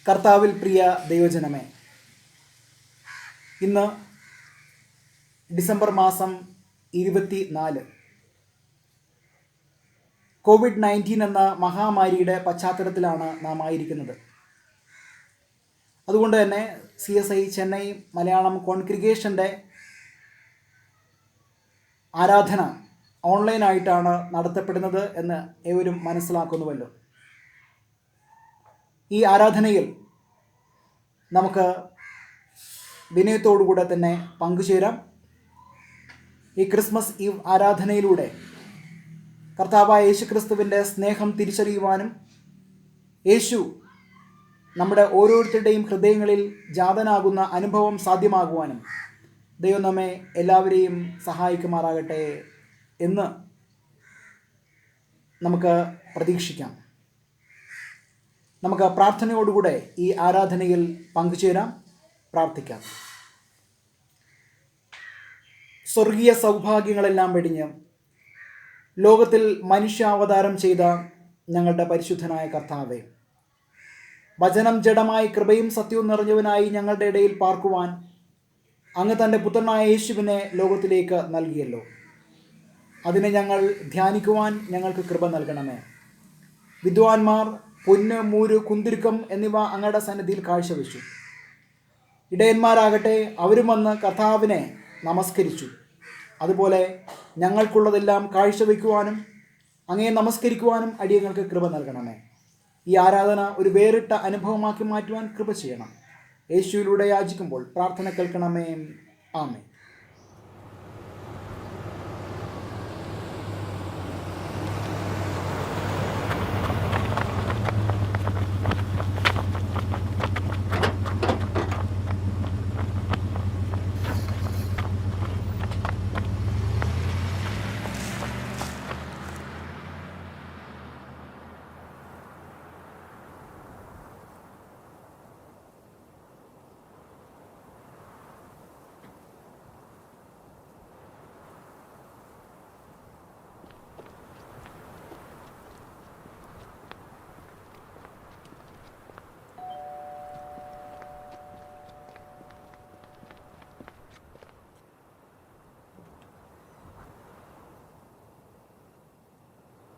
കർത്താവിൽ പ്രിയ ദൈവജനമേ, ഇന്ന് ഡിസംബർ മാസം 24, COVID-19 എന്ന മഹാമാരിയുടെ പശ്ചാത്തലത്തിലാണ് നാം ആയിരിക്കുന്നത്. അതുകൊണ്ട് തന്നെ CSI ചെന്നൈ മലയാളം കോൺഗ്രിഗേഷൻ്റെ ആരാധന ഓൺലൈനായിട്ടാണ് നടത്തപ്പെടുന്നത് എന്ന് ഏവരും മനസ്സിലാക്കുന്നുവല്ലോ. ഈ ആരാധനയിൽ നമുക്ക് വിനയത്തോടുകൂടെ തന്നെ പങ്കുചേരാം. ഈ ക്രിസ്മസ് ഈവ് ആരാധനയിലൂടെ കർത്താവായ യേശുക്രിസ്തുവിൻ്റെ സ്നേഹം തിരിച്ചറിയുവാനും യേശു നമ്മുടെ ഓരോരുത്തരുടെയും ഹൃദയങ്ങളിൽ ജാതനാകുന്ന അനുഭവം സാധ്യമാകുവാനും ദൈവം നമ്മെ എല്ലാവരെയും സഹായിക്കുമാറാകട്ടെ എന്ന് നമുക്ക് പ്രതീക്ഷിക്കാം. നമുക്ക് പ്രാർത്ഥനയോടുകൂടെ ഈ ആരാധനയിൽ പങ്കുചേരാം, പ്രാർത്ഥിക്കാം. സ്വർഗീയ സൗഭാഗ്യങ്ങളെല്ലാം വെടിഞ്ഞ് ലോകത്തിൽ മനുഷ്യാവതാരം ചെയ്ത ഞങ്ങളുടെ പരിശുദ്ധനായ കർത്താവേ, വചനം ജഡമായി കൃപയും സത്യവും നിറഞ്ഞവനായി ഞങ്ങളുടെ ഇടയിൽ പാർക്കുവാൻ അങ്ങ് തൻ്റെ പുത്രനായ യേശുവിനെ ലോകത്തിലേക്ക് നൽകിയല്ലോ. അതിനെ ഞങ്ങൾ ധ്യാനിക്കുവാൻ ഞങ്ങൾക്ക് കൃപ നൽകണമേ. വിദ്വാൻമാർ പൊന്ന്, മൂര്, കുന്തിരുക്കം എന്നിവ അങ്ങയുടെ സന്നിധിയിൽ കാഴ്ചവെച്ചു. ഇടയന്മാരാകട്ടെ, അവരും വന്ന് കർത്താവിനെ നമസ്കരിച്ചു. അതുപോലെ ഞങ്ങൾക്കുള്ളതെല്ലാം കാഴ്ചവെക്കുവാനും അങ്ങയെ നമസ്കരിക്കുവാനും അടിയങ്ങൾക്ക് കൃപ നൽകണമേ. ഈ ആരാധന ഒരു വേറിട്ട അനുഭവമാക്കി മാറ്റുവാൻ കൃപ ചെയ്യണം. യേശുവിലൂടെ യാചിക്കുമ്പോൾ പ്രാർത്ഥന കേൾക്കണമേ. ആമേൻ.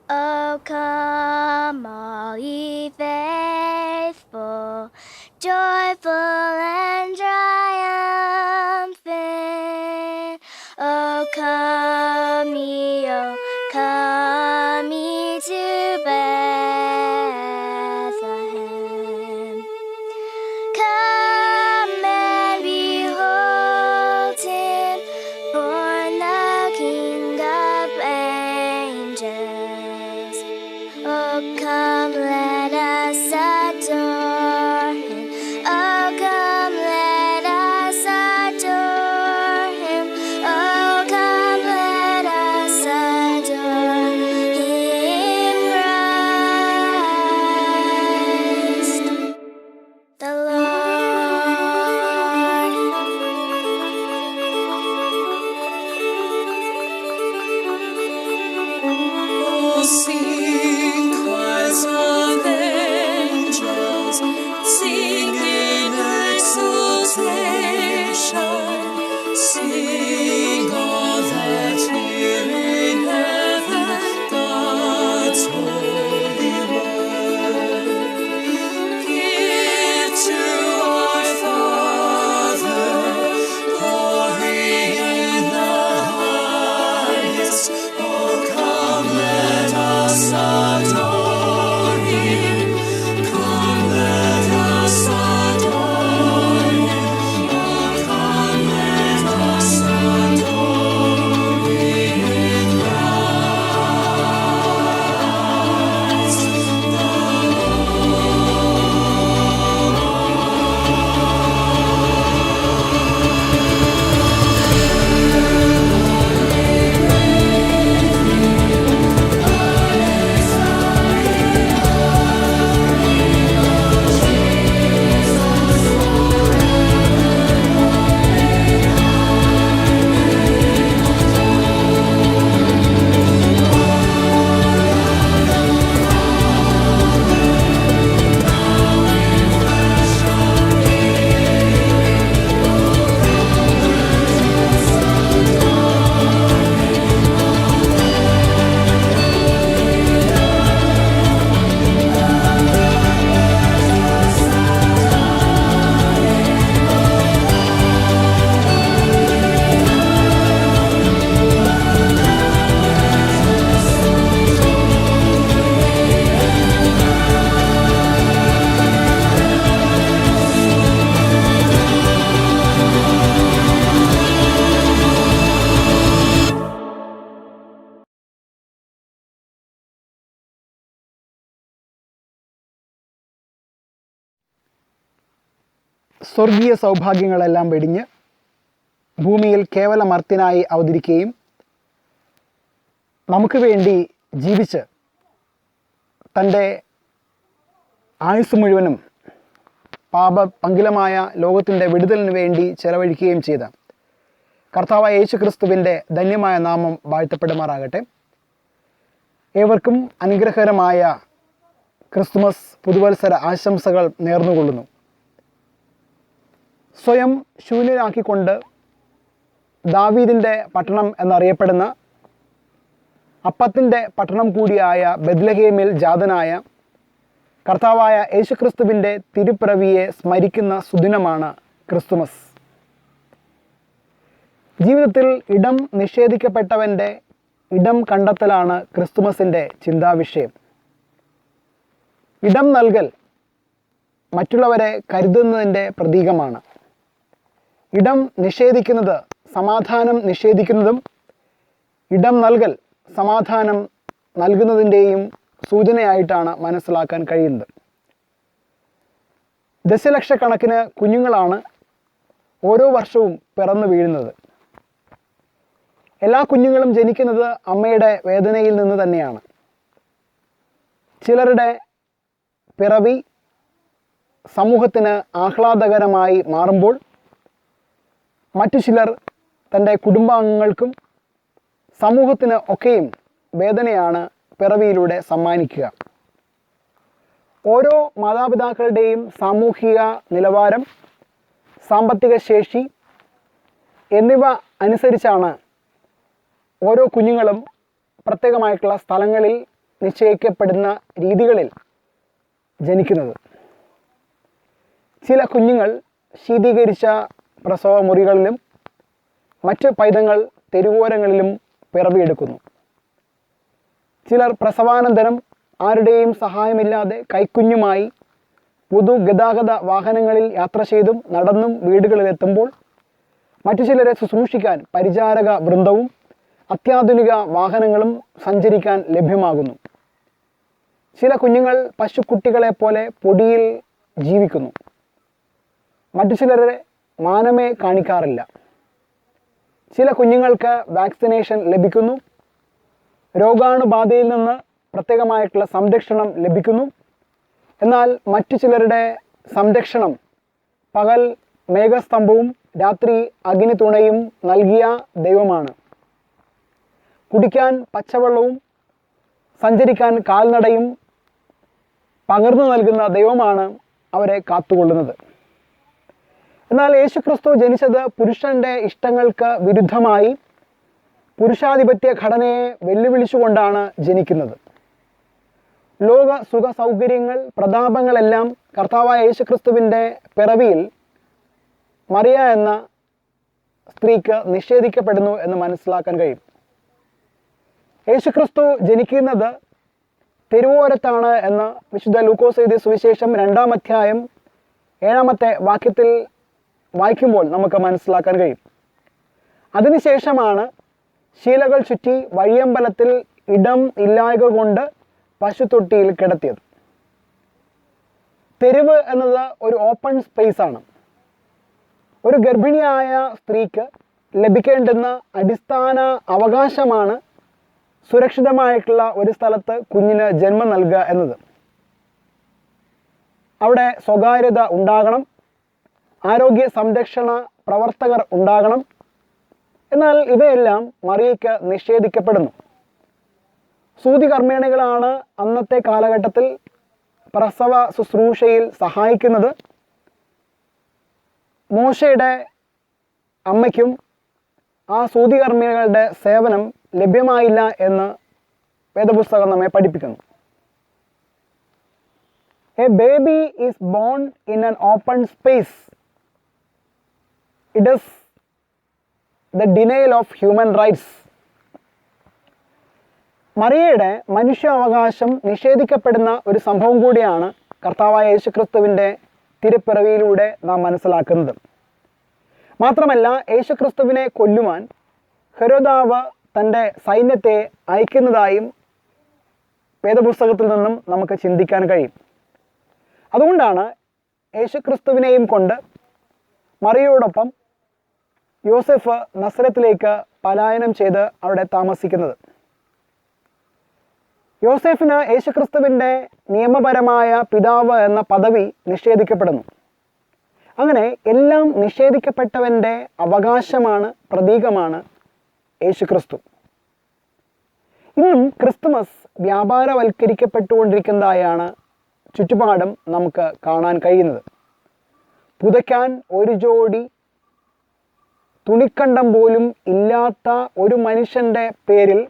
Oh, come, all ye faithful, joyful and triumphant. Oh, come ye to Bethlehem. Come and behold him, born the King of angels. Oh, come, let us adore him. Oh, come, let us adore him. Oh, come, let us adore him, Christ the Oh, sing, choirs of angels, sing in exultation, sing all that hear in heaven, God's holy word. Give to our Father glory in the highest. Oh, come, let us adore him. Come, let us സ്വർഗീയ സൗഭാഗ്യങ്ങളെല്ലാം വെടിഞ്ഞ് ഭൂമിയിൽ കേവല മർത്യനായി അവതരിക്കുകയും നമുക്ക് വേണ്ടി ജീവിച്ച് തൻ്റെ ആയുസ് മുഴുവനും പാപപങ്കിലമായ ലോകത്തിൻ്റെ വിടുതലിന് വേണ്ടി ചെലവഴിക്കുകയും ചെയ്ത കർത്താവായ യേശു ക്രിസ്തുവിൻ്റെ ധന്യമായ നാമം വാഴ്ത്തപ്പെടുമാറാകട്ടെ. ഏവർക്കും അനുഗ്രഹകരമായ ക്രിസ്തുമസ് പുതുവത്സര ആശംസകൾ നേർന്നുകൊള്ളുന്നു. സ്വയം ശൂന്യനാക്കിക്കൊണ്ട് ദാവീദിൻ്റെ പട്ടണം എന്നറിയപ്പെടുന്ന അപ്പത്തിൻ്റെ പട്ടണം കൂടിയായ ബെത്ലഹേമിൽ ജാതനായ കർത്താവായ യേശുക്രിസ്തുവിൻ്റെ തിരുപ്പിറവിയെ സ്മരിക്കുന്ന സുദിനമാണ് ക്രിസ്തുമസ്. ജീവിതത്തിൽ ഇടം നിഷേധിക്കപ്പെട്ടവൻ്റെ ഇടം കണ്ടെത്തലാണ് ക്രിസ്തുമസിൻ്റെ ചിന്താവിഷയം. ഇടം നൽകൽ മറ്റുള്ളവരെ കരുതുന്നതിൻ്റെ പ്രതീകമാണ്. ഇടം നിഷേധിക്കുന്നത് സമാധാനം നിഷേധിക്കുന്നതും ഇടം നൽകൽ സമാധാനം നൽകുന്നതിൻ്റെയും സൂചനയായിട്ടാണ് മനസ്സിലാക്കാൻ കഴിയുന്നത്. ദശലക്ഷക്കണക്കിന് കുഞ്ഞുങ്ങളാണ് ഓരോ വർഷവും പിറന്നു വീഴുന്നത്. എല്ലാ കുഞ്ഞുങ്ങളും ജനിക്കുന്നത് അമ്മയുടെ വേദനയിൽ നിന്ന് തന്നെയാണ്. ചിലരുടെ പിറവി സമൂഹത്തിന് ആഹ്ലാദകരമായി മാറുമ്പോൾ മറ്റു ചിലർ തൻ്റെ കുടുംബാംഗങ്ങൾക്കും സമൂഹത്തിന് ഒക്കെയും വേദനയാണ് പിറവിയിലൂടെ സമ്മാനിക്കുക. ഓരോ മാതാപിതാക്കളുടെയും സാമൂഹിക നിലവാരം, സാമ്പത്തിക ശേഷി എന്നിവ അനുസരിച്ചാണ് ഓരോ കുഞ്ഞുങ്ങളും പ്രത്യേകമായിട്ടുള്ള സ്ഥലങ്ങളിൽ നിശ്ചയിക്കപ്പെടുന്ന രീതികളിൽ ജനിക്കുന്നത്. ചില കുഞ്ഞുങ്ങൾ ശീതീകരിച്ച പ്രസവ മുറികളിലും മറ്റ് പൈതങ്ങൾ തെരുവോരങ്ങളിലും പിറവിയെടുക്കുന്നു. ചിലർ പ്രസവാനന്തരം ആരുടെയും സഹായമില്ലാതെ കൈക്കുഞ്ഞുമായി പൊതുഗതാഗത വാഹനങ്ങളിൽ യാത്ര ചെയ്തും നടന്നും വീടുകളിലെത്തുമ്പോൾ മറ്റു ചിലരെ ശുശ്രൂഷിക്കാൻ പരിചാരക വൃന്ദവും അത്യാധുനിക വാഹനങ്ങളും സഞ്ചരിക്കാൻ ലഭ്യമാകുന്നു. ചില കുഞ്ഞുങ്ങൾ പശുക്കുട്ടികളെപ്പോലെ പൊടിയിൽ ജീവിക്കുന്നു. മറ്റു ചിലരെ മാനമേ കാണിക്കാറില്ല. ചില കുഞ്ഞുങ്ങൾക്ക് വാക്സിനേഷൻ ലഭിക്കുന്നു. രോഗാണുബാധയിൽ നിന്ന് പ്രത്യേകമായിട്ടുള്ള സംരക്ഷണം ലഭിക്കുന്നു. എന്നാൽ മറ്റു ചിലരുടെ സംരക്ഷണം പകൽ മേഘസ്തംഭവും രാത്രി അഗ്നിതുണയും നൽകിയ ദൈവമാണ്. കുടിക്കാൻ പച്ചവെള്ളവും സഞ്ചരിക്കാൻ കാൽനടയും പകർന്നു നൽകുന്ന ദൈവമാണ് അവരെ കാത്തുകൊള്ളുന്നത്. എന്നാൽ യേശുക്രിസ്തു ജനിച്ചത് പുരുഷൻ്റെ ഇഷ്ടങ്ങൾക്ക് വിരുദ്ധമായി പുരുഷാധിപത്യ ഘടനയെ വെല്ലുവിളിച്ചുകൊണ്ടാണ് ജനിക്കുന്നത്. ലോക സുഖ സൗകര്യങ്ങൾ, പ്രതാപങ്ങളെല്ലാം കർത്താവായ യേശുക്രിസ്തുവിൻ്റെ പിറവിയിൽ മറിയ എന്ന സ്ത്രീക്ക് നിഷേധിക്കപ്പെടുന്നു എന്ന് മനസ്സിലാക്കാൻ കഴിയും. യേശുക്രിസ്തു ജനിക്കുന്നത് തെരുവോരത്താണ് എന്ന് വിശുദ്ധ ലൂക്കോസ് എഴുതിയ സുവിശേഷം 2-ാം അധ്യായം 7-ാമത്തെ വാക്യത്തിൽ വായിക്കുമ്പോൾ നമുക്ക് മനസ്സിലാക്കാൻ കഴിയും. അതിനുശേഷമാണ് ശീലകൾ ചുറ്റി വഴിയമ്പലത്തിൽ ഇടം ഇല്ലായ്ക കൊണ്ട് പശുത്തൊട്ടിയിൽ കിടത്തിയത്. തെരുവ് എന്നത് ഒരു ഓപ്പൺ സ്പേസ് ആണ്. ഒരു ഗർഭിണിയായ സ്ത്രീക്ക് ലഭിക്കേണ്ടുന്ന അടിസ്ഥാന അവകാശമാണ് സുരക്ഷിതമായിട്ടുള്ള ഒരു സ്ഥലത്ത് കുഞ്ഞിന് ജന്മം നൽകുക എന്നത്. അവിടെ സ്വകാര്യത ഉണ്ടാകണം, ആരോഗ്യ സംരക്ഷണ പ്രവർത്തകർ ഉണ്ടാകണം. എന്നാൽ ഇവയെല്ലാം മറിയയ്ക്ക് നിഷേധിക്കപ്പെടുന്നു. സൂതികർമ്മേണികളാണ് അന്നത്തെ കാലഘട്ടത്തിൽ പ്രസവ ശുശ്രൂഷയിൽ സഹായിക്കുന്നത്. മോശയുടെ അമ്മയ്ക്കും ആ സൂതികർമ്മികളുടെ സേവനം ലഭ്യമായില്ല എന്ന് വേദപുസ്തകം നമ്മെ പഠിപ്പിക്കുന്നു. A baby is born in an open space. It is the denial of human rights. മറിയയുടെ മനുഷ്യാവകാശം നിഷേധിക്കപ്പെടുന്ന ഒരു സംഭവം കൂടിയാണ് കർത്താവായ യേശുക്രിസ്തുവിൻ്റെ തിരുപ്പിറവിയിലൂടെ നാം മനസ്സിലാക്കുന്നത്. മാത്രമല്ല, യേശുക്രിസ്തുവിനെ കൊല്ലുവാൻ ഹെരോദാവ് തൻ്റെ സൈന്യത്തെ അയക്കുന്നതായും വേദപുസ്തകത്തിൽ നിന്നും നമുക്ക് ചിന്തിക്കാൻ കഴിയും. അതുകൊണ്ടാണ് യേശുക്രിസ്തുവിനെയും കൊണ്ട് മറിയയോടൊപ്പം യോസെഫ് നസ്രത്തിലേക്ക് പലായനം ചെയ്ത് അവിടെ താമസിക്കുന്നത്. യോസെഫിന് യേശുക്രിസ്തുവിൻ്റെ നിയമപരമായ പിതാവ് എന്ന പദവി നിഷേധിക്കപ്പെടുന്നു. അങ്ങനെ എല്ലാം നിഷേധിക്കപ്പെട്ടവൻ്റെ അവകാശമാണ്, പ്രതീകമാണ് യേശുക്രിസ്തു. ഇന്നും ക്രിസ്തുമസ് വ്യാപാരവൽക്കരിക്കപ്പെട്ടുകൊണ്ടിരിക്കുന്നതായാണ് ചുറ്റുപാടും നമുക്ക് കാണാൻ കഴിയുന്നത്. പുതയ്ക്കാൻ ഒരു ജോഡി തുണിക്കണ്ടം പോലും ഇല്ലാത്ത ഒരു മനുഷ്യൻ്റെ പേരിൽ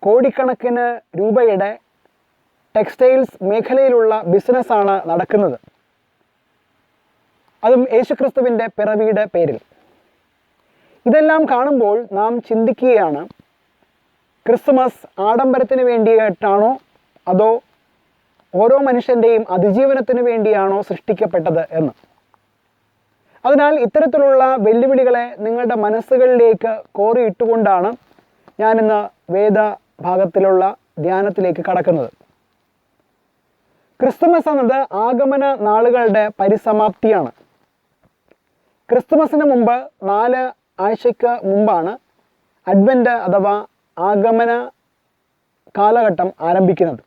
കോടിക്കണക്കിന് രൂപയുടെ ടെക്സ്റ്റൈൽസ് മേഖലയിലുള്ള ബിസിനസ്സാണ് നടക്കുന്നത്. അതും യേശുക്രിസ്തുവിൻ്റെ പിറവിയുടെ പേരിൽ. ഇതെല്ലാം കാണുമ്പോൾ നാം ചിന്തിക്കുകയാണ്, ക്രിസ്തുമസ് ആഡംബരത്തിന് വേണ്ടിയിട്ടാണോ അതോ ഓരോ മനുഷ്യൻ്റെയും അതിജീവനത്തിന് വേണ്ടിയാണോ സൃഷ്ടിക്കപ്പെട്ടത് എന്ന്. അതിനാൽ ഇത്തരത്തിലുള്ള വെല്ലുവിളികളെ നിങ്ങളുടെ മനസ്സുകളിലേക്ക് കോറിയിട്ടുകൊണ്ടാണ് ഞാനിന്ന് വേദഭാഗത്തിലുള്ള ധ്യാനത്തിലേക്ക് കടക്കുന്നത്. ക്രിസ്തുമസ് എന്നത് ആഗമന നാളുകളുടെ പരിസമാപ്തിയാണ്. ക്രിസ്തുമസിന് മുമ്പ് 4 ആഴ്ചയ്ക്ക് മുമ്പാണ് അഡ്വൻ്റ് അഥവാ ആഗമന കാലഘട്ടം ആരംഭിക്കുന്നത്.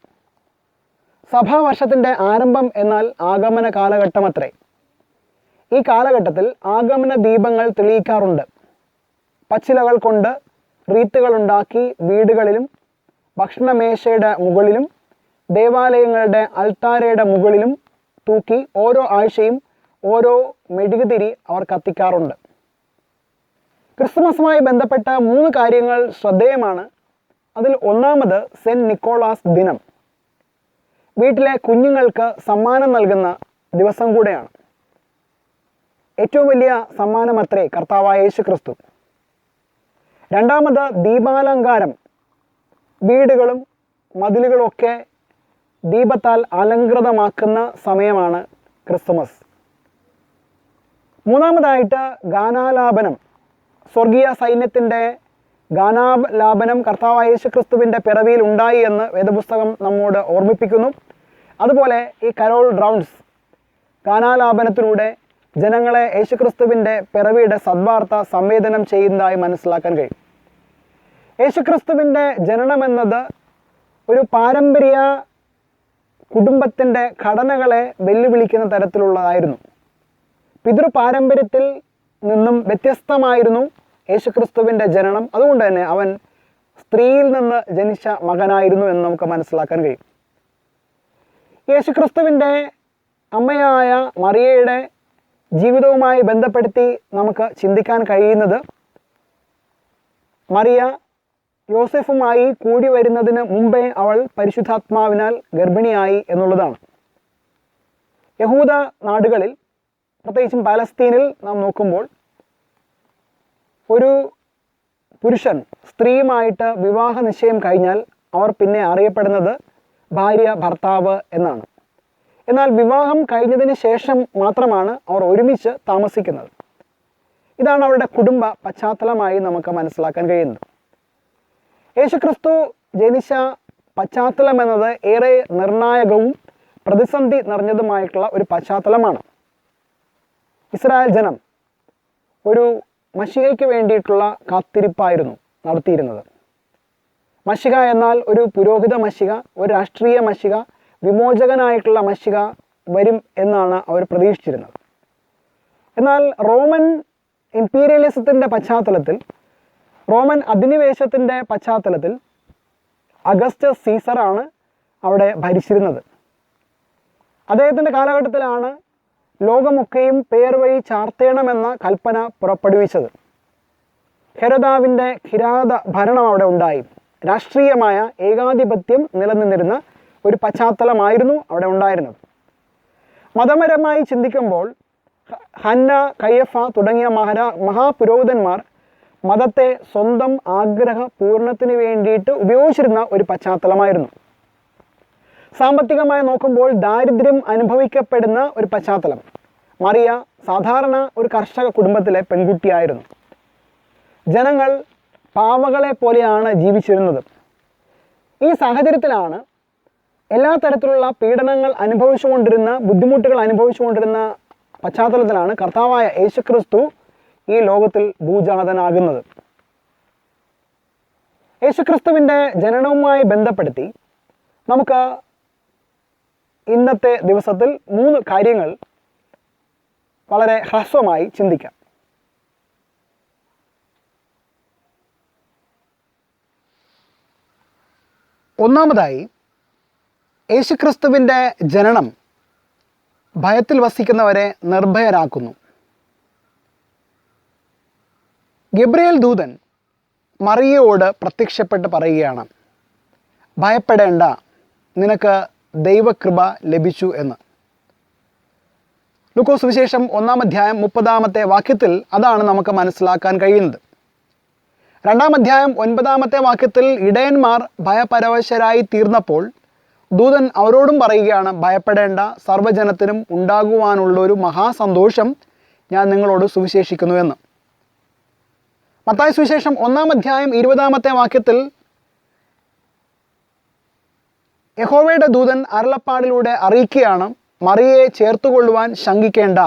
സഭാവർഷത്തിൻ്റെ ആരംഭം എന്നാൽ ആഗമന കാലഘട്ടം അത്രേ. ഈ കാലഘട്ടത്തിൽ ആഗമന ദീപങ്ങൾ തെളിയിക്കാറുണ്ട്. പച്ചിലകൾ കൊണ്ട് റീത്തുകളുണ്ടാക്കി വീടുകളിലും ഭക്ഷണമേശയുടെ മുകളിലും ദേവാലയങ്ങളുടെ അൾത്താരയുടെ മുകളിലും തൂക്കി ഓരോ ആഴ്ചയും ഓരോ മെഴുകുതിരി അവർ കത്തിക്കാറുണ്ട്. ക്രിസ്തുമസുമായി ബന്ധപ്പെട്ട 3 കാര്യങ്ങൾ ശ്രദ്ധേയമാണ്. അതിൽ ഒന്നാമത് സെൻറ്റ് നിക്കോളാസ് ദിനം. വീട്ടിലെ കുഞ്ഞുങ്ങൾക്ക് സമ്മാനം നൽകുന്ന ദിവസം കൂടെയാണ്. ഏറ്റവും വലിയ സമ്മാനമത്രേ കർത്താവായ യേശുക്രിസ്തു. രണ്ടാമത് ദീപാലങ്കാരം. വീടുകളും മതിലുകളൊക്കെ ദീപത്താൽ അലങ്കൃതമാക്കുന്ന സമയമാണ് ക്രിസ്തുമസ്. മൂന്നാമതായിട്ട് ഗാനാലാപനം. സ്വർഗീയ സൈന്യത്തിൻ്റെ ഗാനാലാപനം കർത്താവായ യേശുക്രിസ്തുവിൻ്റെ പിറവിയിൽ ഉണ്ടായി എന്ന് വേദപുസ്തകം നമ്മോട് ഓർമ്മിപ്പിക്കുന്നു. അതുപോലെ ഈ കരോൾ റൗണ്ട്സ്, ഗാനാലാപനത്തിലൂടെ ജനങ്ങളെ യേശുക്രിസ്തുവിൻ്റെ പിറവിയുടെ സദ്വാർത്ത സംവേദനം ചെയ്യുന്നതായി മനസ്സിലാക്കാൻ കഴിയും. യേശുക്രിസ്തുവിൻ്റെ ജനനമെന്നത് ഒരു പാരമ്പര്യ കുടുംബത്തിൻ്റെ ഘടനകളെ വെല്ലുവിളിക്കുന്ന തരത്തിലുള്ളതായിരുന്നു. പിതൃപാരമ്പര്യത്തിൽ നിന്നും വ്യത്യസ്തമായിരുന്നു യേശുക്രിസ്തുവിൻ്റെ ജനനം. അതുകൊണ്ട് തന്നെ അവൻ സ്ത്രീയിൽ നിന്ന് ജനിച്ച മകനായിരുന്നു എന്ന് നമുക്ക് മനസ്സിലാക്കാൻ കഴിയും. യേശുക്രിസ്തുവിൻ്റെ അമ്മയായ മറിയയുടെ ജീവിതവുമായി ബന്ധപ്പെടുത്തി നമുക്ക് ചിന്തിക്കാൻ കഴിയുന്നത്, മറിയ യോസെഫുമായി കൂടി വരുന്നതിന് മുമ്പേ അവൾ പരിശുദ്ധാത്മാവിനാൽ ഗർഭിണിയായി എന്നുള്ളതാണ്. യഹൂദ നാടുകളിൽ, പ്രത്യേകിച്ചും പാലസ്തീനിൽ നാം നോക്കുമ്പോൾ, ഒരു പുരുഷൻ സ്ത്രീയുമായിട്ട് വിവാഹ നിശ്ചയം കഴിഞ്ഞാൽ അവർ പിന്നെ അറിയപ്പെടുന്നത് ഭാര്യ ഭർത്താവ് എന്നാണ്. എന്നാൽ വിവാഹം കഴിഞ്ഞതിന് ശേഷം മാത്രമാണ് അവർ ഒരുമിച്ച് താമസിക്കുന്നത്. ഇതാണ് അവരുടെ കുടുംബ പശ്ചാത്തലമായി നമുക്ക് മനസ്സിലാക്കാൻ കഴിയുന്നത്. യേശുക്രിസ്തു ജനിച്ച പശ്ചാത്തലം എന്നത് ഏറെ നിർണായകവും പ്രതിസന്ധി നിറഞ്ഞതുമായിട്ടുള്ള ഒരു പശ്ചാത്തലമാണ്. ഇസ്രായേൽ ജനം ഒരു മശിഹയ്ക്ക് വേണ്ടിയിട്ടുള്ള കാത്തിരിപ്പായിരുന്നു നടത്തിയിരുന്നത്. മശിഹ എന്നാൽ ഒരു പുരോഹിത മശിഹ, ഒരു രാഷ്ട്രീയ മശിഹ, വിമോചകനായിട്ടുള്ള മശിഹ വരും എന്നാണ് അവർ പ്രതീക്ഷിച്ചിരുന്നത്. എന്നാൽ റോമൻ ഇമ്പീരിയലിസത്തിൻ്റെ പശ്ചാത്തലത്തിൽ, റോമൻ അധിനിവേശത്തിൻ്റെ പശ്ചാത്തലത്തിൽ അഗസ്റ്റസ് സീസറാണ് അവിടെ ഭരിച്ചിരുന്നത്. അദ്ദേഹത്തിൻ്റെ കാലഘട്ടത്തിലാണ് ലോകമൊക്കെയും പേർ വഴി ചാർത്തേണമെന്ന കൽപ്പന പുറപ്പെടുവിച്ചത്. ഹെരോദാവിൻ്റെ കിരാത ഭരണം അവിടെ ഉണ്ടായി. രാഷ്ട്രീയമായ ഏകാധിപത്യം നിലനിന്നിരുന്ന ഒരു പശ്ചാത്തലമായിരുന്നു അവിടെ ഉണ്ടായിരുന്നത്. മതപരമായി ചിന്തിക്കുമ്പോൾ ഹന്ന, കയ്യഫ തുടങ്ങിയ മഹാപുരോഹിതന്മാർ മതത്തെ സ്വന്തം ആഗ്രഹ പൂർണ്ണത്തിന് വേണ്ടിയിട്ട് ഉപയോഗിച്ചിരുന്ന ഒരു പശ്ചാത്തലമായിരുന്നു. സാമ്പത്തികമായി നോക്കുമ്പോൾ ദാരിദ്ര്യം അനുഭവിക്കപ്പെടുന്ന ഒരു പശ്ചാത്തലം. മറിയ സാധാരണ ഒരു കർഷക കുടുംബത്തിലെ പെൺകുട്ടിയായിരുന്നു. ജനങ്ങൾ പാവകളെ പോലെയാണ് ജീവിച്ചിരുന്നത്. ഈ സാഹചര്യത്തിലാണ് എല്ലാ തരത്തിലുള്ള പീഡനങ്ങൾ അനുഭവിച്ചുകൊണ്ടിരുന്ന, ബുദ്ധിമുട്ടുകൾ അനുഭവിച്ചുകൊണ്ടിരുന്ന പശ്ചാത്തലത്തിലാണ് കർത്താവായ യേശുക്രിസ്തു ഈ ലോകത്തിൽ ഭൂജാതനാകുന്നത്. യേശുക്രിസ്തുവിൻ്റെ ജനനവുമായി ബന്ധപ്പെടുത്തി നമുക്ക് ഇന്നത്തെ ദിവസത്തിൽ 3 കാര്യങ്ങൾ വളരെ ഹ്രസ്വമായി ചിന്തിക്കാം. ഒന്നാമതായി, യേശുക്രിസ്തുവിൻ്റെ ജനനം ഭയത്തിൽ വസിക്കുന്നവരെ നിർഭയരാക്കുന്നു. ഗബ്രിയേൽ ദൂതൻ മറിയയോട് പ്രത്യക്ഷപ്പെട്ട് പറയുകയാണ്, ഭയപ്പെടേണ്ട, നിനക്ക് ദൈവകൃപ ലഭിച്ചു എന്ന്. ലൂക്കോസ് സുവിശേഷം 1-ാം അധ്യായം 30-ാമത്തെ വാക്യത്തിൽ അതാണ് നമുക്ക് മനസ്സിലാക്കാൻ കഴിയുന്നത്. 2-ാം അധ്യായം 9-ാമത്തെ വാക്യത്തിൽ ഇടയന്മാർ ഭയപരവശരായി തീർന്നപ്പോൾ ദൂതൻ അവരോടും പറയുകയാണ്, ഭയപ്പെടേണ്ട, സർവ്വജനത്തിനും ഉണ്ടാകുവാനുള്ളൊരു മഹാസന്തോഷം ഞാൻ നിങ്ങളോട് സുവിശേഷിക്കുന്നു എന്ന്. മത്തായി സുവിശേഷം 1-ാം അധ്യായം 20-ാമത്തെ വാക്യത്തിൽ യഹോവയുടെ ദൂതൻ അരുളപ്പാടിലൂടെ അറിയിക്കുകയാണ്, മറിയയെ ചേർത്തുകൊള്ളുവാൻ ശങ്കിക്കേണ്ട.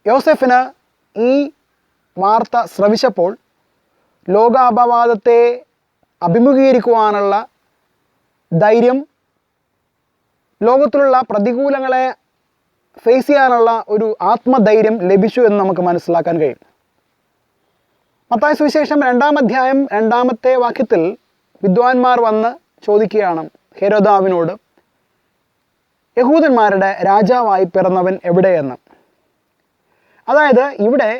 യോസെഫിന് ഈ വാർത്ത ശ്രവിച്ചപ്പോൾ ലോകാപവാദത്തെ അഭിമുഖീകരിക്കുവാനുള്ള ധൈര്യം, ലോകത്തിലുള്ള പ്രതികൂലങ്ങളെ ഫേസ് ചെയ്യാനുള്ള ഒരു ആത്മധൈര്യം ലഭിച്ചു എന്ന് നമുക്ക് മനസ്സിലാക്കാൻ കഴിയും. മത്തായി സുവിശേഷം 2-ാം അധ്യായം 2-ാമത്തെ വാക്യത്തിൽ വിദ്വാൻമാർ വന്ന് ചോദിക്കുകയാണ് ഹെരോദാവിനോട്, യഹൂദന്മാരുടെ രാജാവായി പിറന്നവൻ എവിടെയെന്ന്. അതായത് ഇവിടെ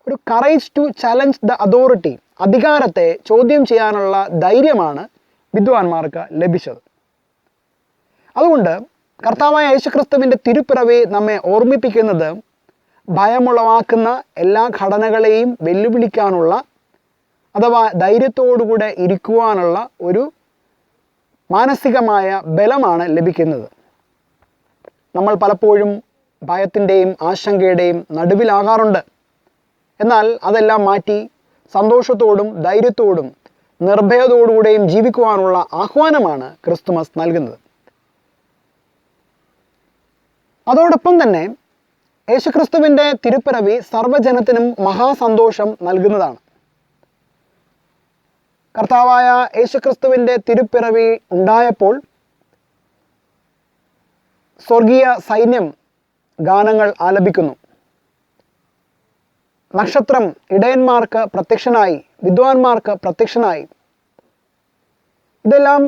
ഒരു courage to challenge the authority, അധികാരത്തെ ചോദ്യം ചെയ്യാനുള്ള ധൈര്യമാണ് വിദ്വാൻമാർക്ക് ലഭിച്ചത്. അതുകൊണ്ട് കർത്താവായ യേശുക്രിസ്തുവിൻ്റെ തിരുപ്പിറവി നമ്മെ ഓർമ്മിപ്പിക്കുന്നത് ഭയമുളവാക്കുന്ന എല്ലാ ഘടനകളെയും വെല്ലുവിളിക്കാനുള്ള അഥവാ ധൈര്യത്തോടുകൂടെ ഇരിക്കുവാനുള്ള ഒരു മാനസികമായ ബലമാണ് ലഭിക്കുന്നത്. നമ്മൾ പലപ്പോഴും ഭയത്തിൻ്റെയും ആശങ്കയുടെയും നടുവിലാകാറുണ്ട്. എന്നാൽ അതെല്ലാം മാറ്റി സന്തോഷത്തോടും ധൈര്യത്തോടും നിർഭയതയോടുകൂടെയും ജീവിക്കുവാനുള്ള ആഹ്വാനമാണ് ക്രിസ്തുമസ് നൽകുന്നത്. അതോടൊപ്പം തന്നെ യേശുക്രിസ്തുവിൻ്റെ തിരുപ്പിറവി സർവ്വജനത്തിനും മഹാസന്തോഷം നൽകുന്നതാണ്. കർത്താവായ യേശുക്രിസ്തുവിൻ്റെ തിരുപ്പിറവി ഉണ്ടായപ്പോൾ സ്വർഗീയ സൈന്യം ഗാനങ്ങൾ ആലപിക്കുന്നു. നക്ഷത്രം ഇടയന്മാർക്ക് പ്രത്യക്ഷനായി, വിദ്വാൻമാർക്ക് പ്രത്യക്ഷനായി. ഇതെല്ലാം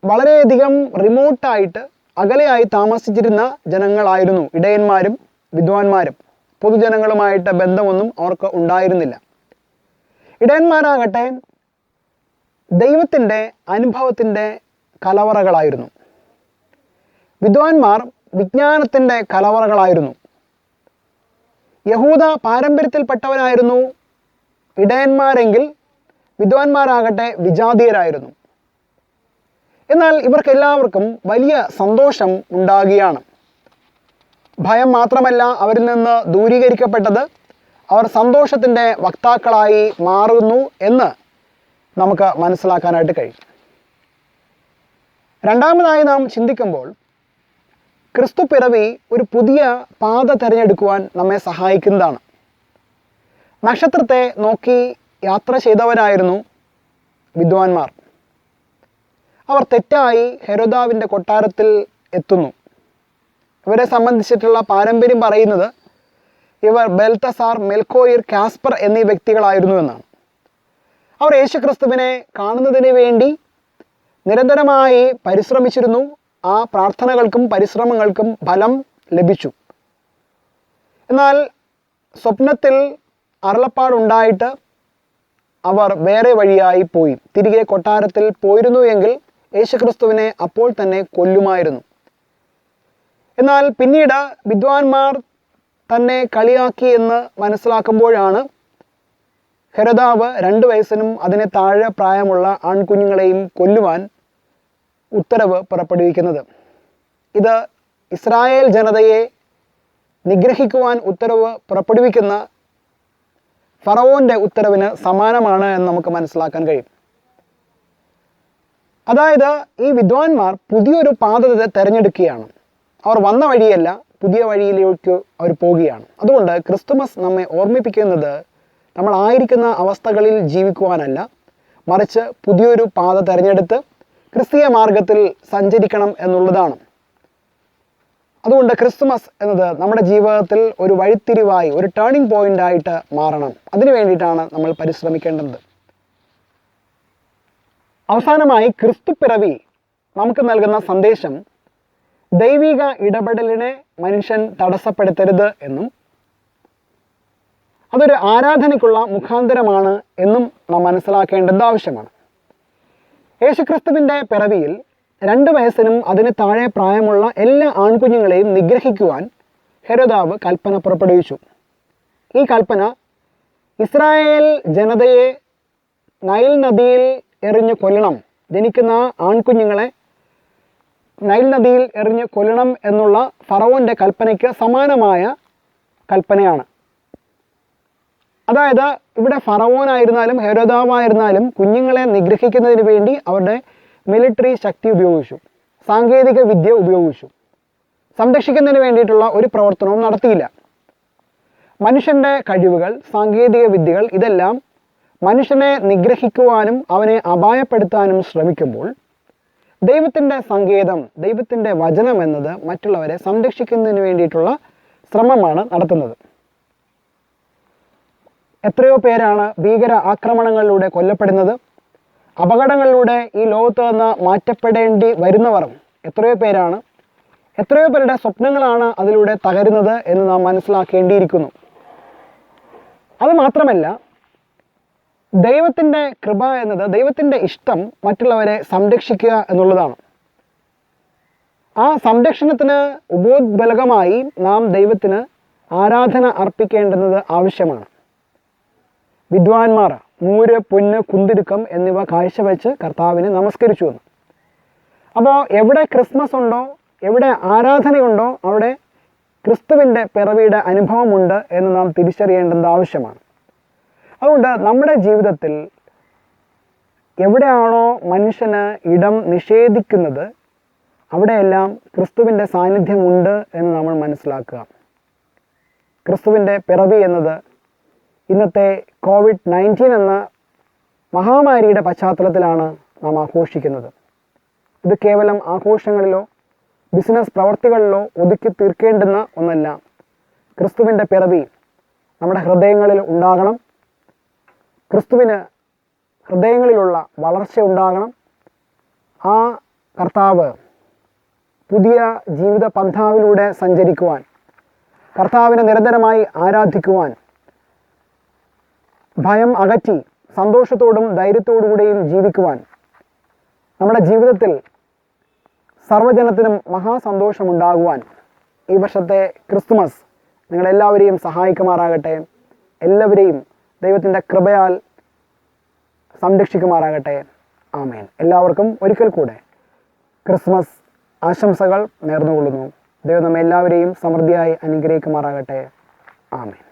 വളരെയധികം റിമോട്ടായിട്ട് അകലെയായി താമസിച്ചിരുന്ന ജനങ്ങളായിരുന്നു ഇടയന്മാരും വിദ്വാൻമാരും. പൊതുജനങ്ങളുമായിട്ട് ബന്ധമൊന്നും അവർക്ക് ഉണ്ടായിരുന്നില്ല. ഇടയന്മാരാകട്ടെ ദൈവത്തിൻ്റെ അനുഭവത്തിൻ്റെ കലവറകളായിരുന്നു. വിദ്വാൻമാർ വിജ്ഞാനത്തിൻ്റെ കലവറകളായിരുന്നു. യഹൂദ പാരമ്പര്യത്തിൽപ്പെട്ടവരായിരുന്നു ഇടയന്മാരെങ്കിൽ വിദ്വാൻമാരാകട്ടെ വിജാതീയരായിരുന്നു. എന്നാൽ ഇവർക്കെല്ലാവർക്കും വലിയ സന്തോഷം ഉണ്ടാകുകയാണ്. ഭയം മാത്രമല്ല അവരിൽ നിന്ന് ദൂരീകരിക്കപ്പെട്ടത്, അവർ സന്തോഷത്തിൻ്റെ വക്താക്കളായി മാറുന്നു എന്ന് നമുക്ക് മനസ്സിലാക്കാനായിട്ട് കഴിയും. രണ്ടാമതായി നാം ചിന്തിക്കുമ്പോൾ ക്രിസ്തു പിറവി ഒരു പുതിയ പാത തിരഞ്ഞെടുക്കുവാൻ നമ്മെ സഹായിക്കുന്നതാണ്. നക്ഷത്രത്തെ നോക്കി യാത്ര ചെയ്തവരായിരുന്നു വിദ്വാൻമാർ. അവർ തെറ്റായി ഹെരോദാവിൻ്റെ കൊട്ടാരത്തിൽ എത്തുന്നു. ഇവരെ സംബന്ധിച്ചിട്ടുള്ള പാരമ്പര്യം പറയുന്നത് ഇവർ ബെൽത്തസാർ, മെൽക്കോയിർ, കാസ്പർ എന്നീ വ്യക്തികളായിരുന്നു എന്നാണ്. അവർ യേശുക്രിസ്തുവിനെ കാണുന്നതിന് വേണ്ടി നിരന്തരമായി പരിശ്രമിച്ചിരുന്നു. ആ പ്രാർത്ഥനകൾക്കും പരിശ്രമങ്ങൾക്കും ഫലം ലഭിച്ചു. എന്നാൽ സ്വപ്നത്തിൽ അരുളപ്പാടുണ്ടായിട്ട് അവർ വേറെ വഴിയായി പോയി. തിരികെ കൊട്ടാരത്തിൽ പോയിരുന്നു എങ്കിൽ യേശുക്രിസ്തുവിനെ അപ്പോൾ തന്നെ കൊല്ലുമായിരുന്നു. എന്നാൽ പിന്നീട് വിദ്വാൻമാർ തന്നെ കളിയാക്കി എന്ന് മനസ്സിലാക്കുമ്പോഴാണ് ഹെരോദാവ് 2 വയസ്സിനും അതിനെ താഴെ പ്രായമുള്ള ആൺകുഞ്ഞുങ്ങളെയും കൊല്ലുവാൻ ഉത്തരവ് പുറപ്പെടുവിക്കുന്നത്. ഇത് ഇസ്രായേൽ ജനതയെ നിഗ്രഹിക്കുവാൻ ഉത്തരവ് പുറപ്പെടുവിക്കുന്ന ഫറവോൻ്റെ ഉത്തരവിന് സമാനമാണ് എന്ന് നമുക്ക് മനസ്സിലാക്കാൻ കഴിയും. അതായത് ഈ വിദ്വാൻമാർ പുതിയൊരു പാത തിരഞ്ഞെടുക്കുകയാണ്. അവർ വന്ന വഴിയല്ല, പുതിയ വഴിയിലേക്ക് അവർ പോവുകയാണ്. അതുകൊണ്ട് ക്രിസ്തുമസ് നമ്മെ ഓർമ്മിപ്പിക്കുന്നത് നമ്മളായിരിക്കുന്ന അവസ്ഥകളിൽ ജീവിക്കുവാനല്ല, മറിച്ച് പുതിയൊരു പാത തിരഞ്ഞെടുത്ത് ക്രിസ്തീയ മാർഗത്തിൽ സഞ്ചരിക്കണം എന്നുള്ളതാണ്. അതുകൊണ്ട് ക്രിസ്തുമസ് എന്നത് നമ്മുടെ ജീവിതത്തിൽ ഒരു വഴിത്തിരിവായി, ഒരു ടേണിംഗ് പോയിൻ്റായിട്ട് മാറണം. അതിനു വേണ്ടിയിട്ടാണ് നമ്മൾ പരിശ്രമിക്കേണ്ടത്. അവസാനമായി ക്രിസ്തുപ്പിറവി നമുക്ക് നൽകുന്ന സന്ദേശം ദൈവിക ഇടപെടലിനെ മനുഷ്യൻ തടസ്സപ്പെടുത്തരുത് എന്നും അതൊരു ആരാധനയ്ക്കുള്ള മുഖാന്തരമാണ് എന്നും നാം മനസ്സിലാക്കേണ്ടത് ആവശ്യമാണ്. യേശുക്രിസ്തുവിൻ്റെ പിറവിയിൽ 2 വയസ്സിനും അതിന് താഴെ പ്രായമുള്ള എല്ലാ ആൺകുഞ്ഞുങ്ങളെയും നിഗ്രഹിക്കുവാൻ ഹെരോദാവ് കൽപ്പന പുറപ്പെടുവിച്ചു. ഈ കൽപ്പന ഇസ്രായേൽ ജനതയെ നൈൽ നദിയിൽ എറിഞ്ഞ് കൊല്ലണം, ജനിക്കുന്ന ആൺകുഞ്ഞുങ്ങളെ നൈൽ നദിയിൽ എറിഞ്ഞ് കൊല്ലണം എന്നുള്ള ഫറവോൻ്റെ കൽപ്പനയ്ക്ക് സമാനമായ കൽപ്പനയാണ്. അതായത് ഇവിടെ ഫറവോനായിരുന്നാലും ഹെരോദാവായിരുന്നാലും കുഞ്ഞുങ്ങളെ നിഗ്രഹിക്കുന്നതിന് വേണ്ടി അവരുടെ മിലിറ്ററി ശക്തി ഉപയോഗിച്ചു, സാങ്കേതിക വിദ്യ ഉപയോഗിച്ചു. സംരക്ഷിക്കുന്നതിന് വേണ്ടിയിട്ടുള്ള ഒരു പ്രവർത്തനവും നടത്തിയില്ല. മനുഷ്യൻ്റെ കഴിവുകൾ, സാങ്കേതിക വിദ്യകൾ ഇതെല്ലാം മനുഷ്യനെ നിഗ്രഹിക്കുവാനും അവനെ അപായപ്പെടുത്താനും ശ്രമിക്കുമ്പോൾ ദൈവത്തിൻ്റെ സങ്കേതം, ദൈവത്തിൻ്റെ വചനം എന്നത് മറ്റുള്ളവരെ സംരക്ഷിക്കുന്നതിന് വേണ്ടിയിട്ടുള്ള ശ്രമമാണ് നടത്തുന്നത്. എത്രയോ പേരാണ് ഭീകര ആക്രമണങ്ങളിലൂടെ കൊല്ലപ്പെടുന്നത്. അപകടങ്ങളിലൂടെ ഈ ലോകത്ത് നിന്ന് മാറ്റപ്പെടേണ്ടി വരുന്നവർ എത്രയോ പേരാണ്. എത്രയോ പേരുടെ സ്വപ്നങ്ങളാണ് അതിലൂടെ തകരുന്നത് എന്ന് നാം മനസ്സിലാക്കേണ്ടിയിരിക്കുന്നു. അതുമാത്രമല്ല, ദൈവത്തിൻ്റെ കൃപ എന്നത്, ദൈവത്തിൻ്റെ ഇഷ്ടം മറ്റുള്ളവരെ സംരക്ഷിക്കുക എന്നുള്ളതാണ്. ആ സംരക്ഷണത്തിന് ഉപോദ്ബലകമായി നാം ദൈവത്തിന് ആരാധന അർപ്പിക്കേണ്ടുന്നത് ആവശ്യമാണ്. വിദ്വാൻമാർ മൂര്, പൊന്ന്, കുന്തിരുക്കം എന്നിവ കാഴ്ചവെച്ച് കർത്താവിനെ നമസ്കരിച്ചു വന്നു. അപ്പോൾ എവിടെ ക്രിസ്മസ് ഉണ്ടോ, എവിടെ ആരാധനയുണ്ടോ, അവിടെ ക്രിസ്തുവിൻ്റെ പിറവിയുടെ അനുഭവമുണ്ട് എന്ന് നാം തിരിച്ചറിയേണ്ടത് ആവശ്യമാണ്. അതുകൊണ്ട് നമ്മുടെ ജീവിതത്തിൽ എവിടെയാണോ മനുഷ്യന് ഇടം നിഷേധിക്കുന്നത് അവിടെയെല്ലാം ക്രിസ്തുവിൻ്റെ സാന്നിധ്യമുണ്ട് എന്ന് നമ്മൾ മനസ്സിലാക്കുക. ക്രിസ്തുവിൻ്റെ പിറവി എന്നത് ഇന്നത്തെ COVID-19 എന്ന മഹാമാരിയുടെ പശ്ചാത്തലത്തിലാണ് നാം ആഘോഷിക്കുന്നത്. ഇത് കേവലം ആഘോഷങ്ങളിലോ ബിസിനസ് പ്രവർത്തികളിലോ ഒതുക്കി തീർക്കേണ്ടുന്ന ഒന്നല്ല. ക്രിസ്തുവിൻ്റെ പിറവി നമ്മുടെ ഹൃദയങ്ങളിൽ ഉണ്ടാകണം. ക്രിസ്തുവിന് ഹൃദയങ്ങളിലുള്ള വളർച്ച ഉണ്ടാകണം. ആ കർത്താവ് പുതിയ ജീവിത പന്ഥാവിലൂടെ സഞ്ചരിക്കുവാൻ, കർത്താവിനെ നിരന്തരമായി ആരാധിക്കുവാൻ, ഭയം അകറ്റി സന്തോഷത്തോടും ധൈര്യത്തോടുകൂടെയും ജീവിക്കുവാൻ, നമ്മുടെ ജീവിതത്തിൽ സർവ്വജനത്തിനും മഹാസന്തോഷമുണ്ടാകുവാൻ ഈ വർഷത്തെ ക്രിസ്തുമസ് നിങ്ങളെല്ലാവരെയും സഹായിക്കുമാറാകട്ടെ. എല്ലാവരെയും ദൈവത്തിൻ്റെ കൃപയാൽ സംരക്ഷിക്കുമാറാകട്ടെ. ആമേൻ. എല്ലാവർക്കും ഒരിക്കൽ കൂടെ ക്രിസ്മസ് ആശംസകൾ നേർന്നുകൊള്ളുന്നു. ദൈവം നമ്മെ എല്ലാവരെയും സമൃദ്ധിയായി അനുഗ്രഹിക്കുമാറാകട്ടെ. ആമേൻ.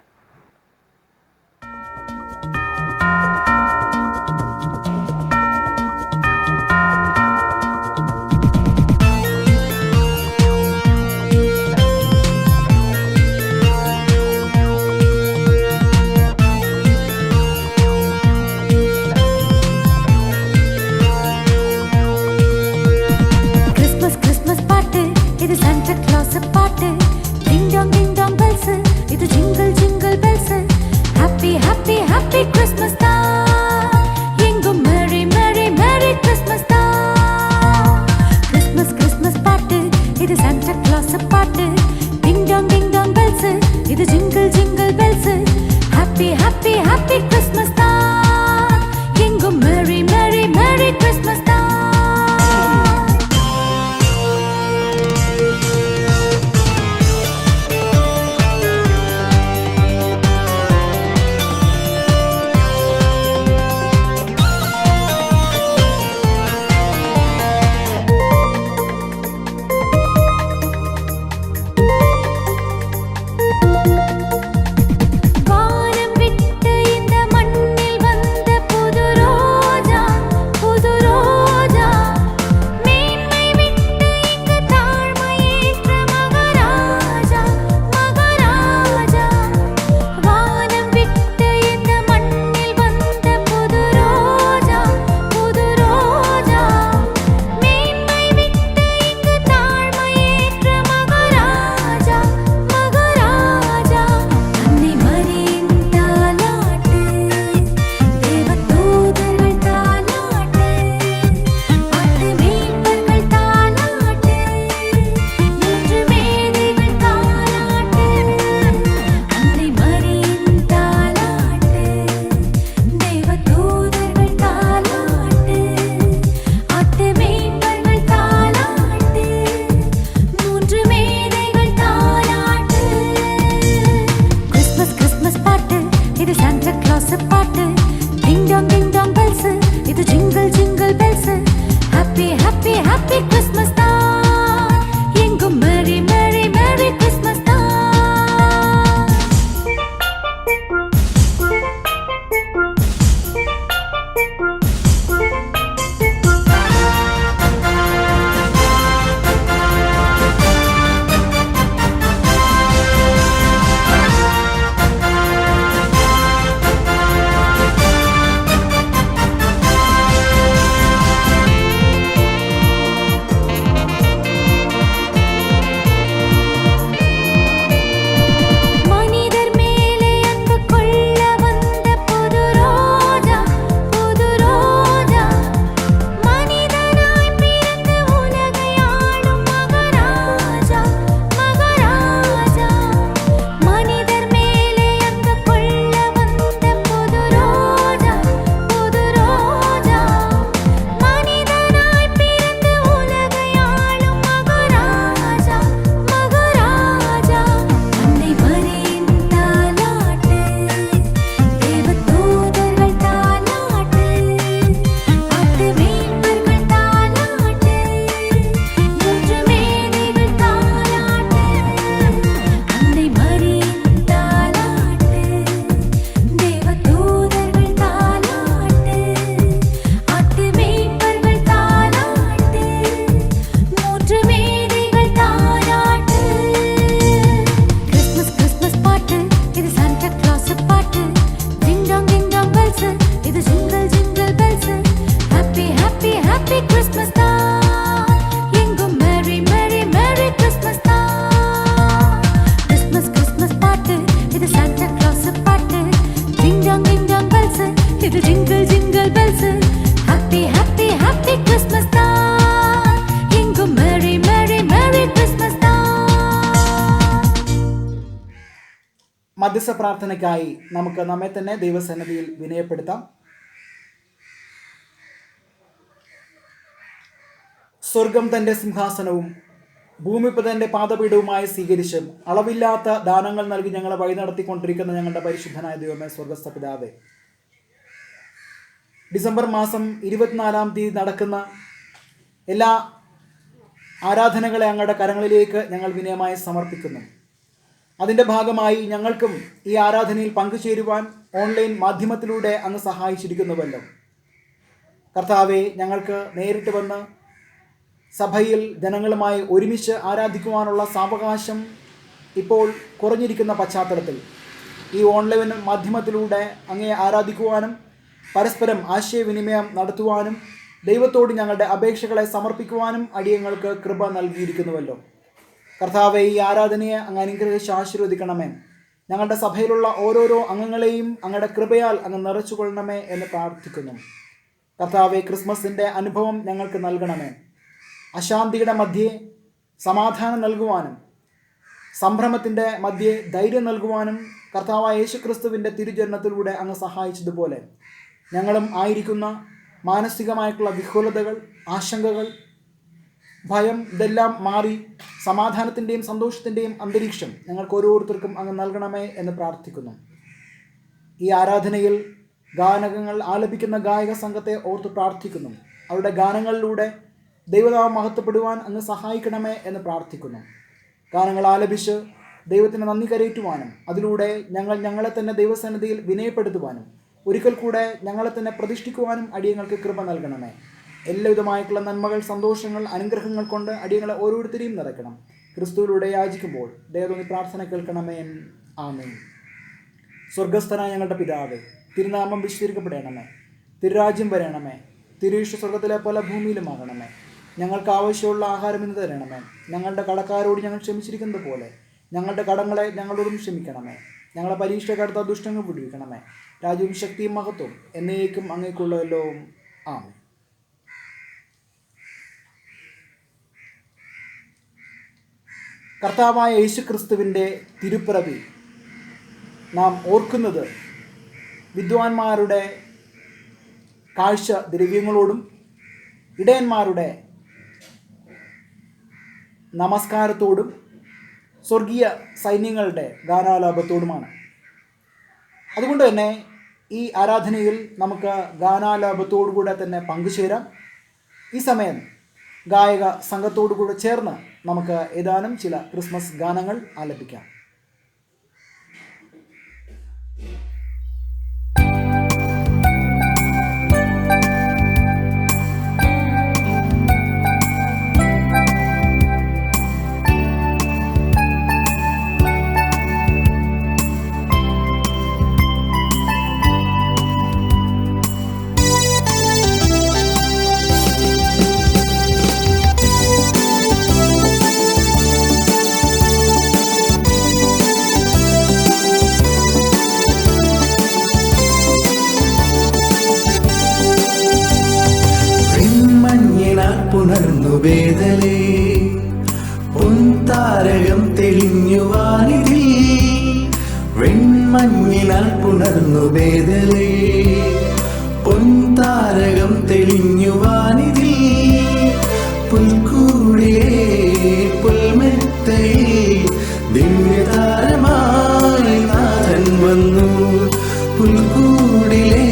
മധ്യസ്ഥ പ്രാർത്ഥനയ്ക്കായി നമുക്ക് നമ്മെ തന്നെ ദൈവസന്നിധിയിൽ വിനയപ്പെടുത്താം. സ്വർഗം തൻ്റെ സിംഹാസനവും ഭൂമിപ്പ് തൻ്റെ പാദപീഠവുമായി സ്വീകരിച്ച് അളവില്ലാത്ത ദാനങ്ങൾ നൽകി ഞങ്ങളെ വഴി നടത്തിക്കൊണ്ടിരിക്കുന്ന ഞങ്ങളുടെ പരിശുദ്ധനായ ദൈവമേ, സ്വർഗസ്ഥ പിതാവേ, ഡിസംബർ മാസം 24-ാം തീയതി നടക്കുന്ന എല്ലാ ആരാധനകളെ അങ്ങയുടെ കരങ്ങളിലേക്ക് ഞങ്ങൾ വിനയമായി സമർപ്പിക്കുന്നു. അതിൻ്റെ ഭാഗമായി ഞങ്ങൾക്കും ഈ ആരാധനയിൽ പങ്കുചേരുവാൻ ഓൺലൈൻ മാധ്യമത്തിലൂടെ അങ്ങ് സഹായിച്ചിരിക്കുന്നുവല്ലോ. കർത്താവെ, ഞങ്ങൾക്ക് നേരിട്ട് വന്ന് സഭയിൽ ജനങ്ങളുമായി ഒരുമിച്ച് ആരാധിക്കുവാനുള്ള സാവകാശം ഇപ്പോൾ കുറഞ്ഞിരിക്കുന്ന പശ്ചാത്തലത്തിൽ ഈ ഓൺലൈൻ മാധ്യമത്തിലൂടെ അങ്ങേ ആരാധിക്കുവാനും പരസ്പരം ആശയവിനിമയം നടത്തുവാനും ദൈവത്തോട് ഞങ്ങളുടെ അപേക്ഷകളെ സമർപ്പിക്കുവാനും അടിയങ്ങൾക്ക് കൃപ നൽകിയിരിക്കുന്നുവല്ലോ. കർത്താവെ, ഈ ആരാധനയെ അങ്ങ് അനുഗ്രഹിച്ച് ആശീർവദിക്കണമേ. ഞങ്ങളുടെ സഭയിലുള്ള ഓരോരോ അംഗങ്ങളെയും അങ്ങയുടെ കൃപയാൽ അങ്ങ് നിറച്ചുകൊള്ളണമേ എന്ന് പ്രാർത്ഥിക്കുന്നു. കർത്താവെ, ക്രിസ്മസിൻ്റെ അനുഭവം ഞങ്ങൾക്ക് നൽകണമേ. അശാന്തിയുടെ മധ്യേ സമാധാനം നൽകുവാനും സംഭ്രമത്തിൻ്റെ മധ്യേ ധൈര്യം നൽകുവാനും കർത്താവായ യേശുക്രിസ്തുവിൻ്റെ തിരുജനനത്തിലൂടെ അങ്ങ് സഹായിച്ചതുപോലെ ഞങ്ങളും ആയിരിക്കുന്ന മാനസികമായിട്ടുള്ള വിഹ്വലതകൾ, ആശങ്കകൾ, ഭയം ഇതെല്ലാം മാറി സമാധാനത്തിൻ്റെയും സന്തോഷത്തിൻ്റെയും അന്തരീക്ഷം ഞങ്ങൾക്ക് ഓരോരുത്തർക്കും അങ്ങ് നൽകണമേ എന്ന് പ്രാർത്ഥിക്കുന്നു. ഈ ആരാധനയിൽ ഗാനങ്ങൾ ആലപിക്കുന്ന ഗായക സംഘത്തെ ഓർത്ത് പ്രാർത്ഥിക്കുന്നു. അവരുടെ ഗാനങ്ങളിലൂടെ ദൈവനാമം മഹത്വപ്പെടുവാൻ അങ്ങ് സഹായിക്കണമേ എന്ന് പ്രാർത്ഥിക്കുന്നു. ഗാനങ്ങൾ ആലപിച്ച് ദൈവത്തിന് നന്ദി കരയറ്റുവാനും അതിലൂടെ ഞങ്ങളെ തന്നെ ദൈവസന്നിധിയിൽ വിനയപ്പെടുത്തുവാനും ഒരിക്കൽ കൂടെ ഞങ്ങളെ തന്നെ പ്രതിഷ്ഠിക്കുവാനും അടിയങ്ങൾക്ക് കൃപ നൽകണമേ. എല്ലാവിധമായിട്ടുള്ള നന്മകൾ, സന്തോഷങ്ങൾ, അനുഗ്രഹങ്ങൾ കൊണ്ട് അടിയങ്ങളെ ഓരോരുത്തരെയും നിറയ്ക്കണം. ക്രിസ്തുവിലൂടെ യാചിക്കുമ്പോൾ ദൈവം പ്രാർത്ഥന കേൾക്കണമേ. ആമേൻ. സ്വർഗസ്ഥനായ ഞങ്ങളുടെ പിതാവേ, തിരുനാമം വിശുദ്ധീകരിക്കപ്പെടണമേ. തിരുരാജ്യം വരണമേ. തിരുവിഷ്ണ സ്വർഗത്തിലെ പോലെ ഭൂമിയിലുമാകണമേ. ഞങ്ങൾക്ക് ആവശ്യമുള്ള ആഹാരം ഇന്ന് തരണമേ. ഞങ്ങളുടെ കടക്കാരോട് ഞങ്ങൾ ക്ഷമിച്ചിരിക്കുന്നത് പോലെ ഞങ്ങളുടെ കടങ്ങളെ ഞങ്ങളോടും ക്ഷമിക്കണമേ. ഞങ്ങളെ പരീക്ഷയ്ക്കടുത്ത ദുഷ്ടങ്ങൾ വിടുവിക്കണമേ. രാജ്യവും ശക്തിയും മഹത്വം എന്നേക്കും അങ്ങേക്കുള്ളല്ലോ. ആമേൻ. കർത്താവായ യേശുക്രിസ്തുവിൻ്റെ തിരുപ്പിറവി നാം ഓർക്കുന്നത് വിദ്വാൻമാരുടെ കാഴ്ച ദ്രവ്യങ്ങളോടും ഇടയന്മാരുടെ നമസ്കാരത്തോടും സ്വർഗീയ സൈന്യങ്ങളുടെ ഗാനാലാപത്തോടുമാണ്. അതുകൊണ്ട് തന്നെ ഈ ആരാധനയിൽ നമുക്ക് ഗാനാലാപത്തോടുകൂടെ തന്നെ പങ്കുചേരാം. ഈ സമയം ഗായക സംഘത്തോടുകൂടെ ചേർന്ന് നമുക്ക് ഏതാനും ചില ക്രിസ്മസ് ഗാനങ്ങൾ ആലപിക്കാം. പുണർന്നു വേദലേ പൊൻതാരകം തെളിഞ്ഞുവാനിതിൽ വെൺമഞ്ഞിനാൽ പുണർന്നു വേദലേ പൊൻതാരകം തെളിഞ്ഞുവാനിതിൽ പുൽക്കൂടിലേ പുൽമെത്തയിൽ ദിവ്യതാരമായി നാഥൻ വന്നു. പുൽക്കൂടിലേ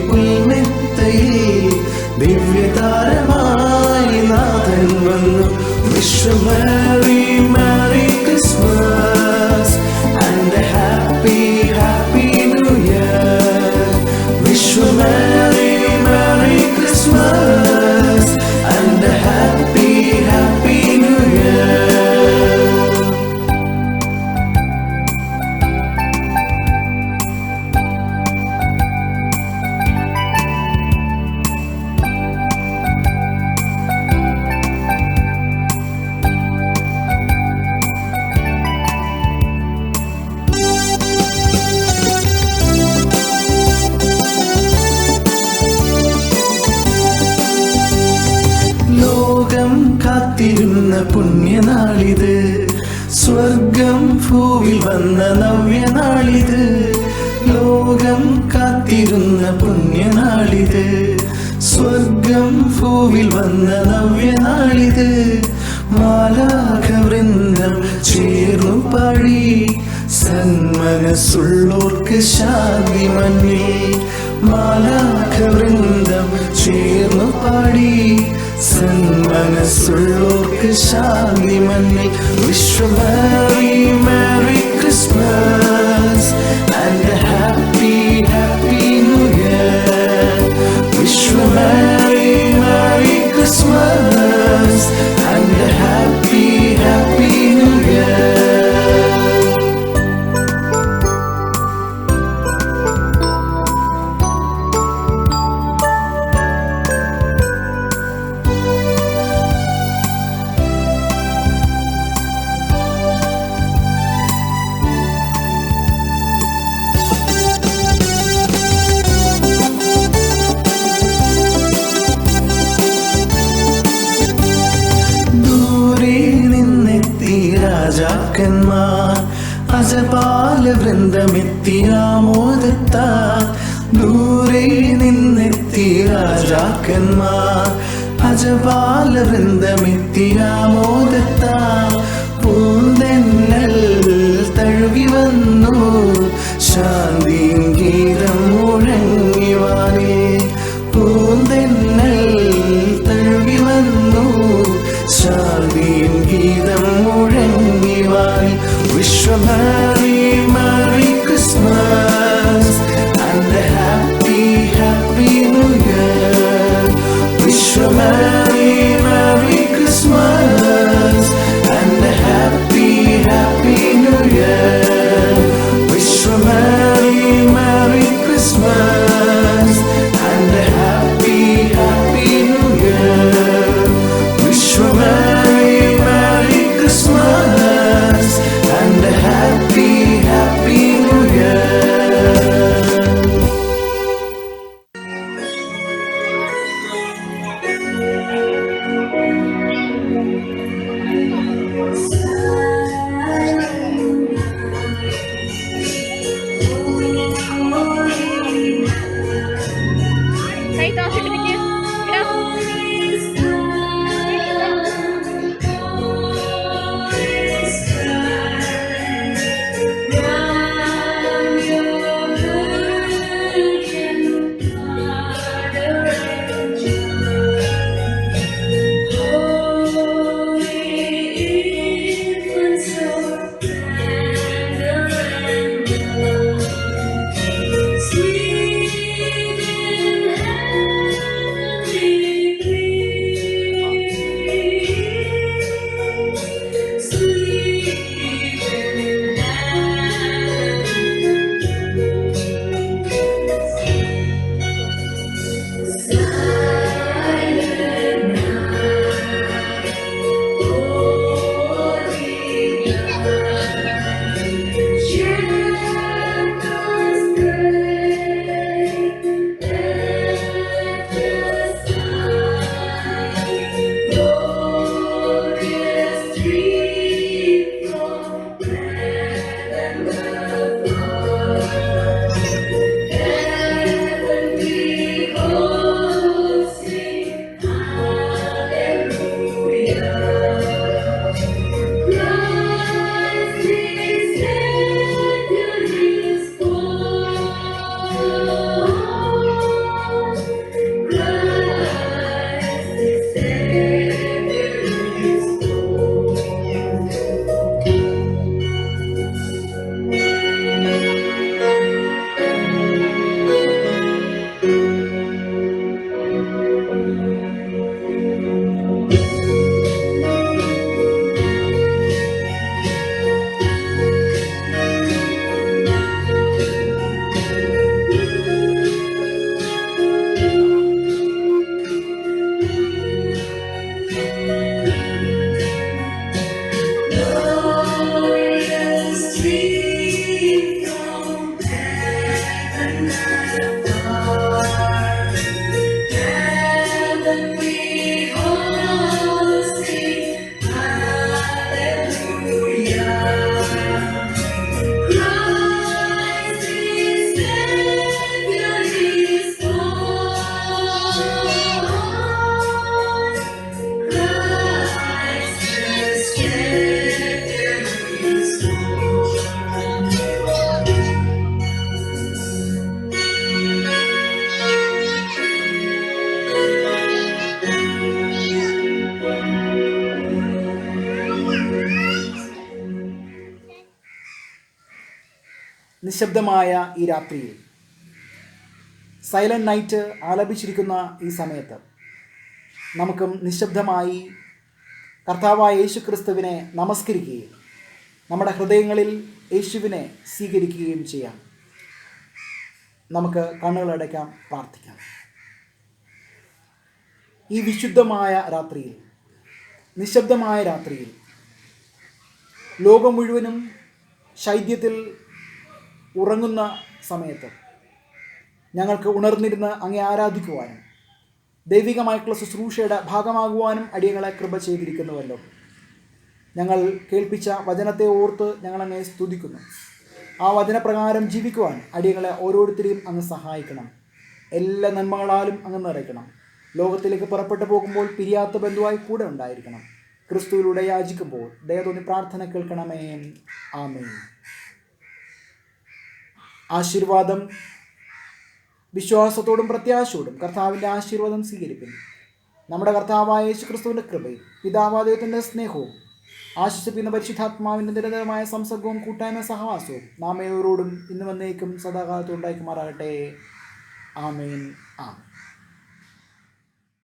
പുൽമെത്തയിൽ ദിവ്യതാരമായി നാഥൻ വന്നു. Wish a Merry, Merry Christmas and a Happy, Happy New Year. Wish a Merry, Merry Christmas and a Happy, Happy New Year. കാത്തിരുന്ന പുണ്യനാളിത് സ്വർഗം ഭൂവിൽ വന്ന നവ്യനാളിത്, ലോകം കാത്തിരുന്ന പുണ്യനാളിത്. സ്വർഗം ഭൂവിൽ വന്ന നവ്യനാളിത്, മാലാഖവൃന്ദം ചേർന്നു പാടി സന്മനസ്സുള്ളോർക്ക് ശാന്തി മന്നിൽ. മാലാഖവൃന്ദം ചേർന്നു പാടി സന്മനസ്സുള്ളോർക്ക് ശാന്തി മന്നിൽ. Wish you a Merry, Merry Christmas and a Happy, Happy New Year. Wish you a Merry, Merry Christmas and a Happy, Happy New Year. രാജാക്കന്മാർ അജപാല വൃന്ദമെത്തി ആമോദത്താൽ. ദൂരെ നിന്നെത്തി രാജാക്കന്മാർ അജപാല വൃന്ദമെത്തി ആമോദത്താൽ. പൂന്തെന്നൽ തഴുകി വന്നു ശാന്തിയും ഗീതം മുഴങ്ങിവാനേ. പൂന്തെന്നൽ തഴുകി വന്നു ശാന്തിയും ഗീതം മുഴങ്ങിവാനി. Wish you a Merry, Merry Christmas and a Happy, Happy New Year. Wish you a Merry, Merry Christmas and a നിശബ്ദമായ ഈ രാത്രിയിൽ, സൈലന്റ് നൈറ്റ് ആലപിച്ചിരിക്കുന്ന ഈ സമയത്ത് നമുക്കും നിശബ്ദമായി കർത്താവായ യേശു ക്രിസ്തുവിനെ നമസ്കരിക്കുകയും നമ്മുടെ ഹൃദയങ്ങളിൽ യേശുവിനെ സ്വീകരിക്കുകയും ചെയ്യാം. നമുക്ക് കണ്ണുകളടയ്ക്കാം, പ്രാർത്ഥിക്കാം. ഈ വിശുദ്ധമായ രാത്രിയിൽ, നിശബ്ദമായ രാത്രിയിൽ, ലോകം മുഴുവനും ശൈത്യത്തിൽ ഉറങ്ങുന്ന സമയത്ത് ഞങ്ങൾക്ക് ഉണർന്നിരുന്ന് അങ്ങേ ആരാധിക്കുവാനും ദൈവികമായിട്ടുള്ള ശുശ്രൂഷയുടെ ഭാഗമാകുവാനും അടിയങ്ങളെ കൃപ ചെയ്തിരിക്കുന്നുവല്ലോ. ഞങ്ങൾ കേൾപ്പിച്ച വചനത്തെ ഓർത്ത് ഞങ്ങളങ്ങേ സ്തുതിക്കുന്നു. ആ വചനപ്രകാരം ജീവിക്കുവാൻ അടിയങ്ങളെ ഓരോരുത്തരെയും അങ്ങ് സഹായിക്കണം. എല്ലാ നന്മകളാലും അങ്ങ് നിറയ്ക്കണം. ലോകത്തിലേക്ക് പുറപ്പെട്ടു പോകുമ്പോൾ പിരിയാത്ത ബന്ധുവായി കൂടെ ഉണ്ടായിരിക്കണം. ക്രിസ്തുവിലൂടെ യാചിക്കുമ്പോൾ ദയതോന്നി പ്രാർത്ഥന കേൾക്കണമേ. ആമേൻ. ആശീർവാദം വിശ്വാസത്തോടും പ്രത്യാശയോടും കർത്താവിൻ്റെ ആശീർവാദം സ്വീകരിപ്പിൻ. നമ്മുടെ കർത്താവായ യേശു ക്രിസ്തുവിൻ്റെ കൃപയും പിതാവായ ദൈവത്തിൻ്റെ സ്നേഹവും ആശ്വസിപ്പിക്കുന്ന പരിശുദ്ധാത്മാവിൻ്റെ നിരന്തരമായ സംസർഗവും കൂട്ടായ്മ സഹവാസവും നാം ഏവരോടും ഇന്ന് വന്നേക്കും സദാകാലത്തും ഉണ്ടായിക്കുമാറാകട്ടെ. ആമേൻ. ആമേൻ.